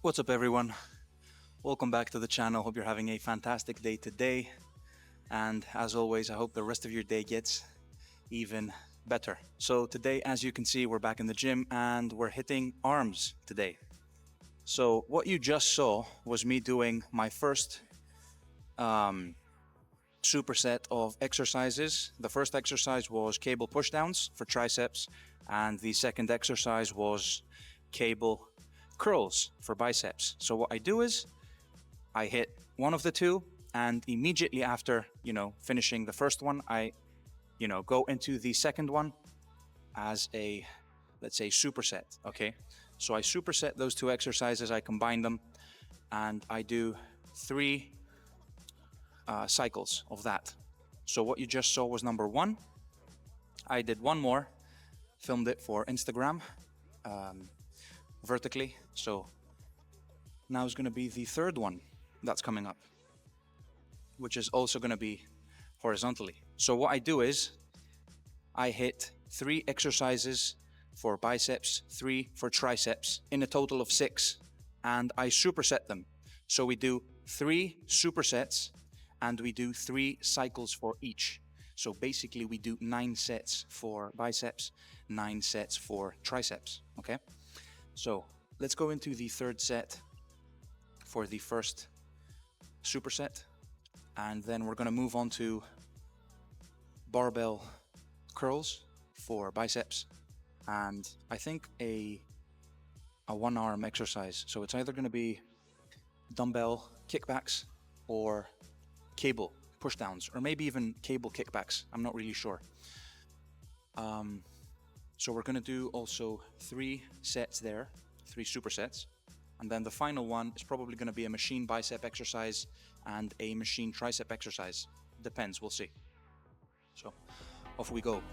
What's up, everyone? Welcome back to the channel. Hope you're having a fantastic day today. And as always, I hope the rest of your day gets even better. So, today, as you can see, we're back in the gym and we're hitting arms today. So, what you just saw was me doing my first um, superset of exercises. The first exercise was cable pushdowns for triceps, and the second exercise was cable curls for biceps. So, what I do is I hit one of the two, and immediately after, finishing the first one, I, go into the second one as a, let's say, superset. Okay. So I superset those two exercises, I combine them, and I do three cycles of that. So what you just saw was number one. I did one more, filmed it for Instagram um, vertically. So now is going to be the third one that's coming up, which is also going to be horizontally. So what I do is I hit 3 exercises for biceps, 3 for triceps, in a total of 6, and I superset them. So we do 3 supersets and we do 3 cycles for each. So basically we do 9 sets for biceps, 9 sets for triceps, okay? So let's go into the third set for the first superset, and then we're going to move on to barbell curls for biceps, and I think a one arm exercise. So it's either going to be dumbbell kickbacks or cable pushdowns, or maybe even cable kickbacks. I'm not really sure. So we're going to do also 3 sets there, 3 supersets. And then the final one is probably going to be a machine bicep exercise and a machine tricep exercise. Depends, we'll see. So off we go.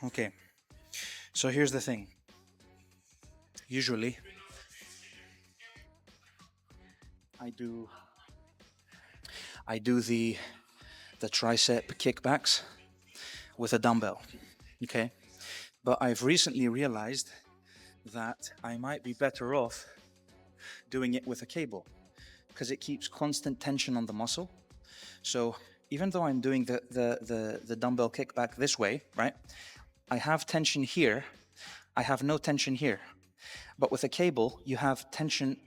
Okay, so here's the thing. Usually, I do the tricep kickbacks with a dumbbell. Okay, but I've recently realized that I might be better off doing it with a cable because it keeps constant tension on the muscle. So even though I'm doing the dumbbell kickback this way, right? I have tension here. I have no tension here. But with a cable, you have tension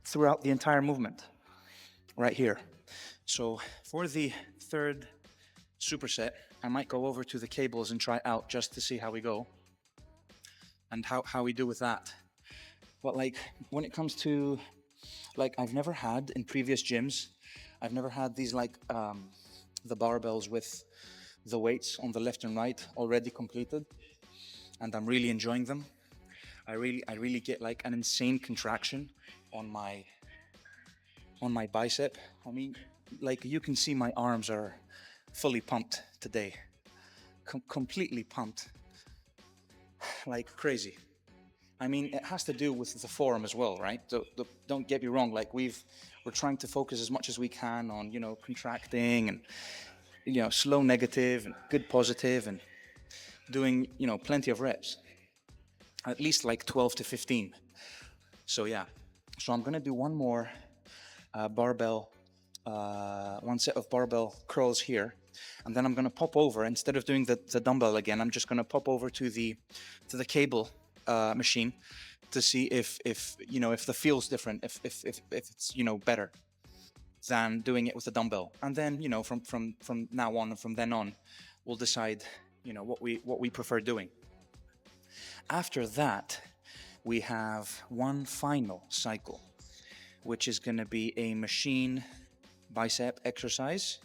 throughout the entire movement, right here. So for the third superset, I might go over to the cables and try out just to see how we go and how we do with that. But like when it comes to, like, I've never had in previous gyms, I've never had these like the barbells with the weights on the left and right already completed, and I'm really enjoying them. I really get like an insane contraction on my bicep. I mean, like you can see my arms are fully pumped today, completely pumped, like crazy. I mean, it has to do with the forum as well, right? So don't get me wrong. Like we're trying to focus as much as we can on contracting and slow negative and good positive and doing plenty of reps, at least like 12 to 15. So yeah, so I'm gonna do one more barbell, one set of barbell curls here, and then I'm gonna pop over. Instead of doing the dumbbell again, I'm just gonna pop over to the cable machine to see if the feel's different, if it's better than doing it with a dumbbell. And then from now on and from then on, we'll decide what we prefer doing. After that, we have one final cycle, which is going to be a machine bicep exercise,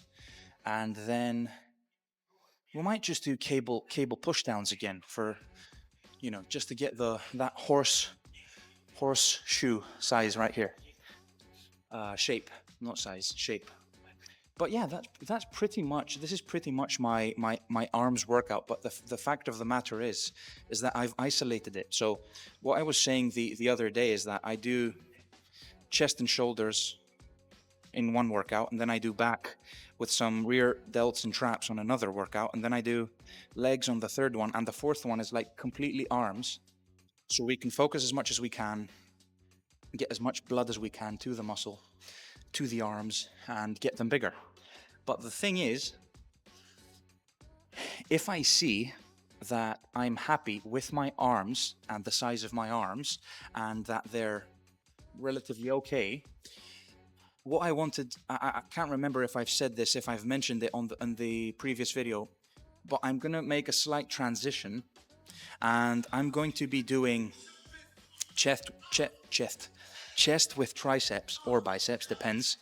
and then we might just do cable pushdowns again for just to get that horseshoe size right here, shape, not size, shape. But yeah, that's pretty much. This is pretty much my arms workout. But the fact of the matter is that I've isolated it. So what I was saying the other day is that I do chest and shoulders in one workout, and then I do back with some rear delts and traps on another workout, and then I do legs on the third one, and the fourth one is like completely arms, so we can focus as much as we can, get as much blood as we can to the muscle, to the arms, and get them bigger. But the thing is, if I see that I'm happy with my arms and the size of my arms and that they're relatively okay, what I wanted, I can't remember if I've said this, if I've mentioned it on the previous video, but I'm gonna make a slight transition, and I'm going to be doing chest with triceps or biceps, depends.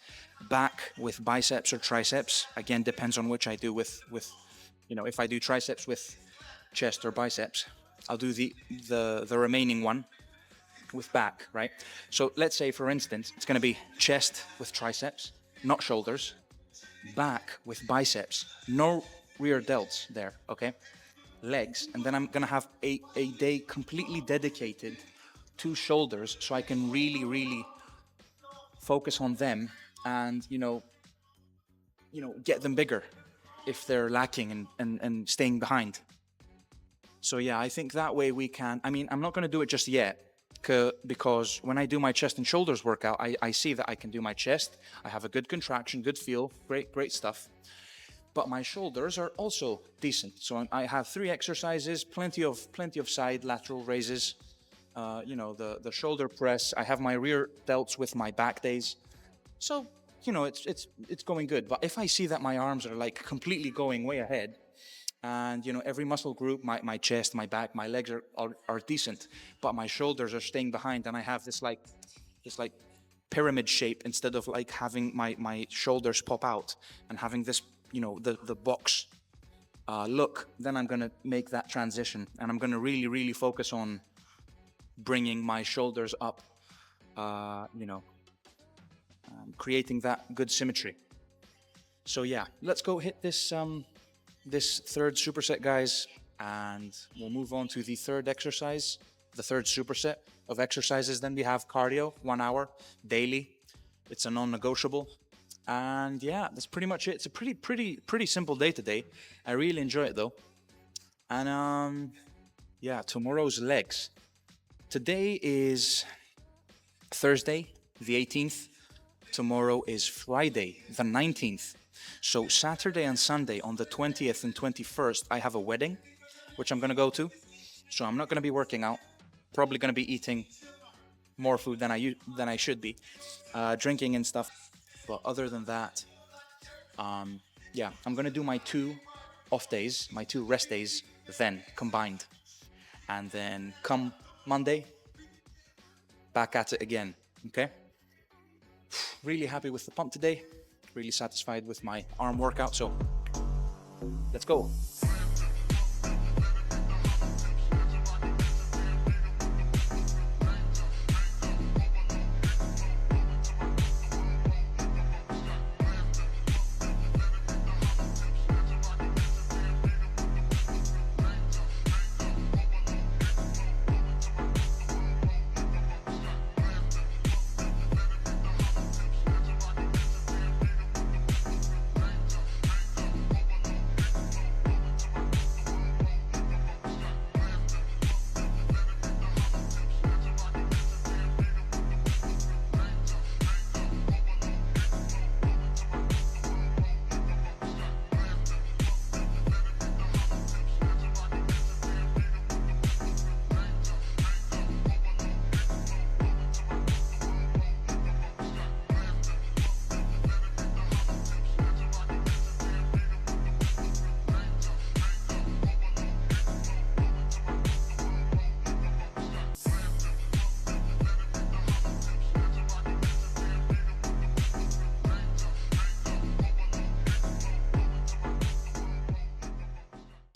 Back with biceps or triceps, again depends on which I do with if I do triceps with chest or biceps, I'll do the remaining one with back, right? So let's say, for instance, it's going to be chest with triceps, not shoulders, back with biceps, no rear delts there, okay? Legs, and then I'm going to have a day completely dedicated to shoulders, so I can really focus on them and get them bigger if they're lacking and staying behind. So yeah, I think that way we can. I mean, I'm not going to do it just yet, because when I do my chest and shoulders workout, I see that I can do my chest. I have a good contraction, good feel, great stuff. But my shoulders are also decent. So I have 3 exercises, plenty of side lateral raises, the shoulder press. I have my rear delts with my back days. So it's going good. But if I see that my arms are like completely going way ahead, and every muscle group, my chest, my back, my legs are decent, but my shoulders are staying behind, and I have this pyramid shape instead of like having my shoulders pop out and having this the box look, then I'm gonna make that transition, and I'm gonna really focus on bringing my shoulders up, creating that good symmetry. So yeah, let's go hit this third superset, guys, and we'll move on to the third exercise, the third superset of exercises. Then we have cardio, 1 hour daily. It's a non-negotiable, and yeah, that's pretty much it. It's a pretty simple day today. I really enjoy it though, and yeah, tomorrow's legs. Today is Thursday, the 18th. Tomorrow is Friday, the 19th. So Saturday and Sunday on the 20th and 21st, I have a wedding, which I'm going to go to. So I'm not going to be working out. Probably going to be eating more food than I should be, drinking and stuff. But other than that, yeah, I'm going to do my 2 off days, my 2 rest days, then combined. And then come Monday, back at it again. Okay? Really happy with the pump today. Really satisfied with my arm workout. So let's go.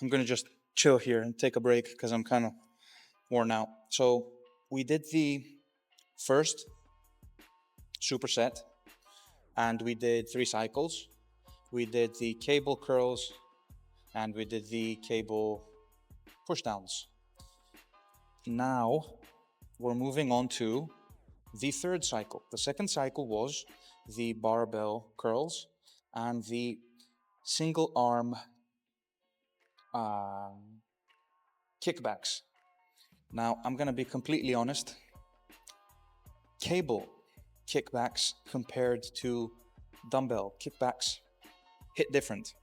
I'm gonna just chill here and take a break because I'm kind of worn out. So we did the first superset and we did 3 cycles. We did the cable curls and we did the cable pushdowns. Now we're moving on to the third cycle. The second cycle was the barbell curls and the single arm kickbacks. Now, I'm going to be completely honest. Cable kickbacks compared to dumbbell kickbacks hit different.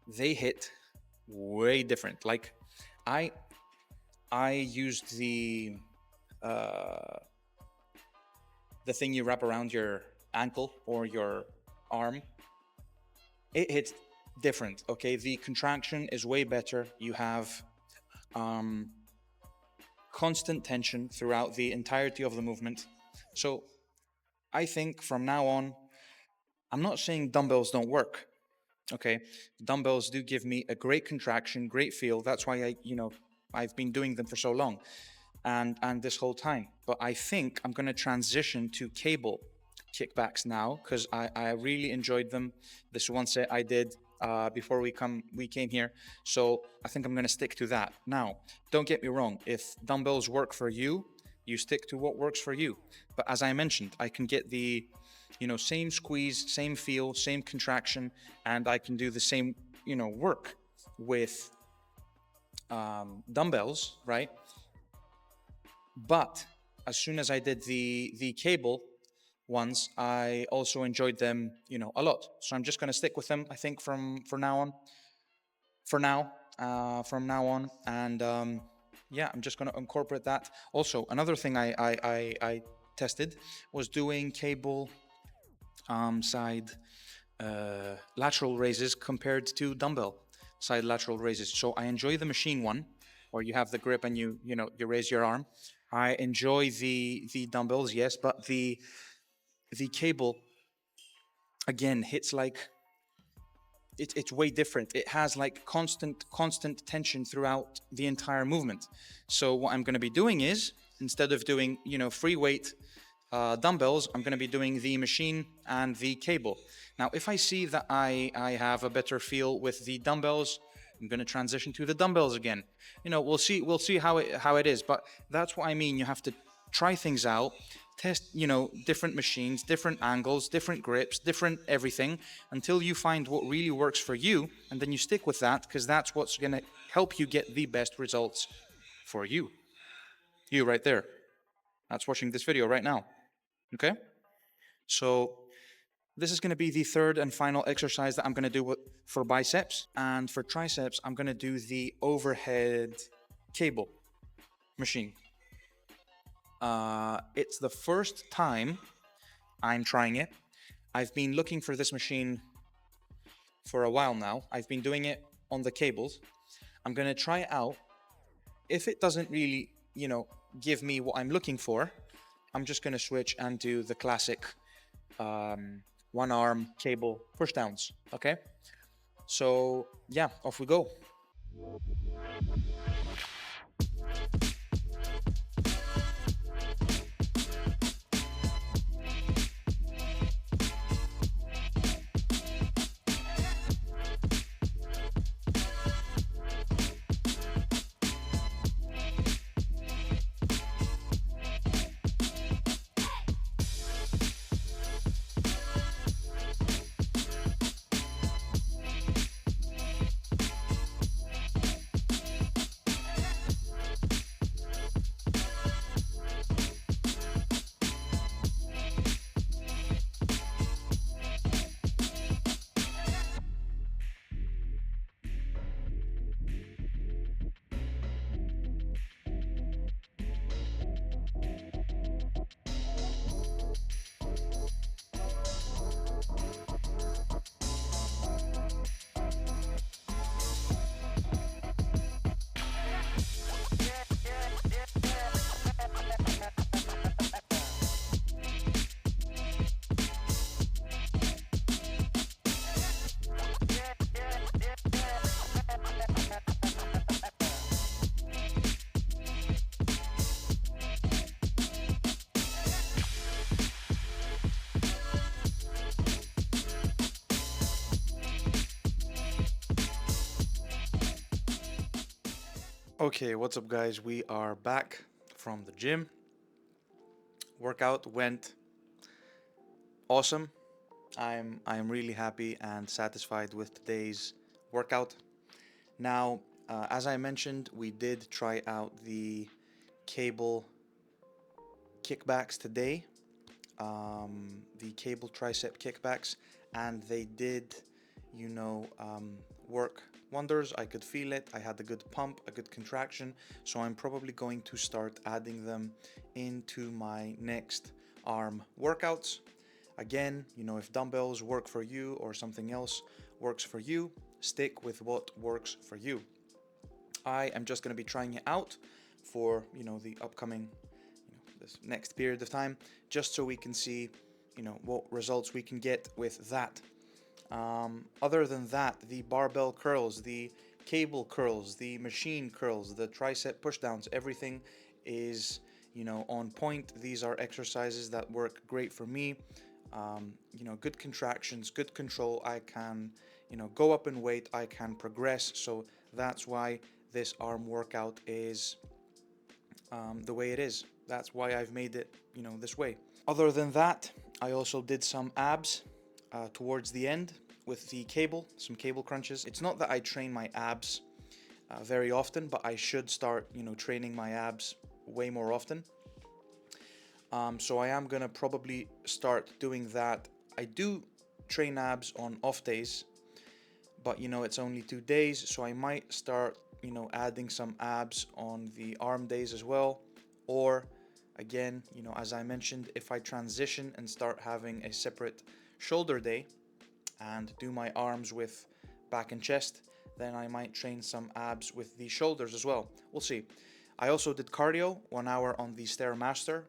They hit way different. Like, I used the thing you wrap around your ankle or your arm. It hits different. Okay, the contraction is way better. You have constant tension throughout the entirety of the movement. So I think from now on, I'm not saying dumbbells don't work. Okay, dumbbells do give me a great contraction, great feel. That's why I've been doing them for so long, and this whole time. But I think I'm going to transition to cable kickbacks now because I really enjoyed them. This one set I did before we came here, so I think I'm going to stick to that. Now, don't get me wrong. If dumbbells work for you, you stick to what works for you. But as I mentioned, I can get the same squeeze, same feel, same contraction, and I can do the same work with dumbbells, right? But as soon as I did the cable ones, I also enjoyed them, a lot. So I'm just going to stick with them. I think from now on, from now on, and yeah, I'm just going to incorporate that. Also, another thing I tested was doing cable side lateral raises compared to dumbbell side lateral raises. So I enjoy the machine one, where you have the grip and you raise your arm. I enjoy the dumbbells, yes, but the cable again hits like it's way different. It has like constant tension throughout the entire movement. So what I'm going to be doing is, instead of doing free weight dumbbells, I'm going to be doing the machine and the cable. Now, if I see that I have a better feel with the dumbbells, I'm going to transition to the dumbbells again. We'll see how it is. But that's what I mean. You have to try things out, test different machines, different angles, different grips, different everything, until you find what really works for you, and then you stick with that, because that's what's going to help you get the best results for you. You right there. That's watching this video right now. Okay? So this is going to be the third and final exercise that I'm going to do for biceps. And for triceps, I'm going to do the overhead cable machine. It's the first time I'm trying it. I've been looking for this machine for a while now. I've been doing it on the cables. I'm going to try it out. If it doesn't really, give me what I'm looking for, I'm just going to switch and do the classic one arm cable push downs. Okay? So, yeah, off we go. Okay, what's up, guys? We are back from the gym. Workout went awesome. I'm really happy and satisfied with today's workout. Now, as I mentioned, we did try out the cable kickbacks today, the cable tricep kickbacks, and they did, work wonders. I could feel it. I had a good pump, a good contraction. So I'm probably going to start adding them into my next arm workouts. Again, if dumbbells work for you or something else works for you, stick with what works for you. I am just going to be trying it out for, the upcoming, this next period of time, just so we can see, what results we can get with that. Other than that, the barbell curls, the cable curls, the machine curls, the tricep pushdowns, everything is, on point. These are exercises that work great for me. Good contractions, good control. I can, go up in weight. I can progress. So that's why this arm workout is the way it is. That's why I've made it, this way. Other than that, I also did some abs towards the end with the cable, some cable crunches. It's not that I train my abs very often, but I should start, training my abs way more often. So I am gonna probably start doing that. I do train abs on off days, but it's only 2 days, so I might start, adding some abs on the arm days as well. Or again, as I mentioned, if I transition and start having a separate shoulder day and do my arms with back and chest, then I might train some abs with the shoulders as well. We'll see. I also did cardio, 1 hour on the Stairmaster.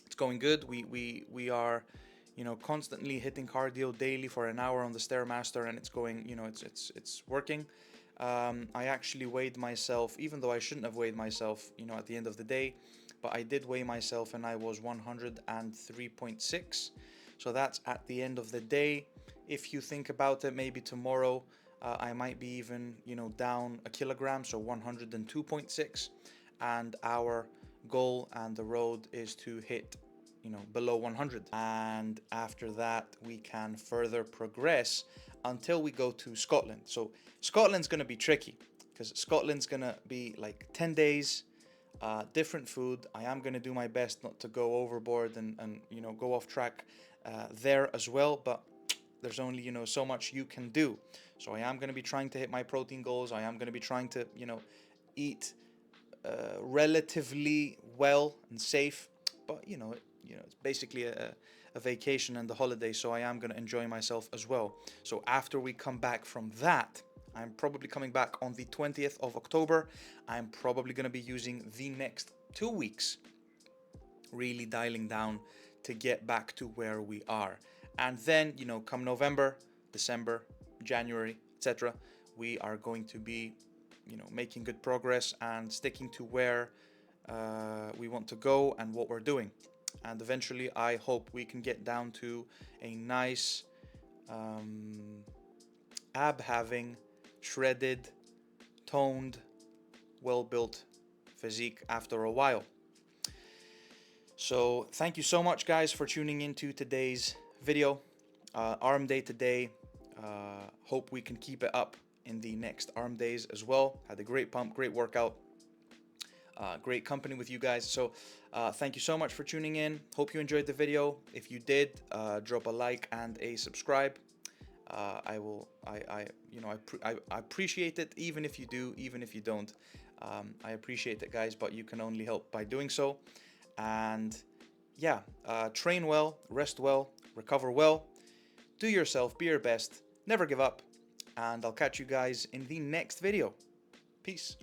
It's going good. We are, constantly hitting cardio daily for 1 hour on the Stairmaster, and it's going, it's working. I actually weighed myself, even though I shouldn't have weighed myself, at the end of the day, but I did weigh myself and I was 103.6. So that's at the end of the day. If you think about it, maybe tomorrow I might be even, down a kilogram, so 102.6. And our goal and the road is to hit, below 100. And after that, we can further progress until we go to Scotland. So Scotland's going to be tricky. because Scotland's gonna be like 10 days, different food. I am gonna do my best not to go overboard and you know, go off track there as well, but there's only, you know, so much you can do. So I am gonna be trying to hit my protein goals. I am gonna be trying to, you know, eat relatively well and safe, but it's basically a vacation and the holiday, so I am going to enjoy myself as well. So after we come back from that, I'm probably coming back on the 20th of October. I'm probably going to be using the next 2 weeks really dialing down to get back to where we are. And then, you know, come November, December, January, etc., we are going to be, you know, making good progress and sticking to where we want to go and what we're doing. And eventually, I hope we can get down to a nice ab-having, shredded, toned, well-built physique after a while. So thank you so much, guys, for tuning into today's video. Arm day today. Hope we can keep it up in the next arm days as well. Had a great pump, great workout, great company with you guys. So thank you so much for tuning in. Hope you enjoyed the video. If you did, drop a like and a subscribe. I appreciate it, even if you do, even if you don't. I appreciate it, guys, but you can only help by doing so. And yeah, train well, rest well, recover well, do yourself, be your best, never give up, and I'll catch you guys in the next video. Peace.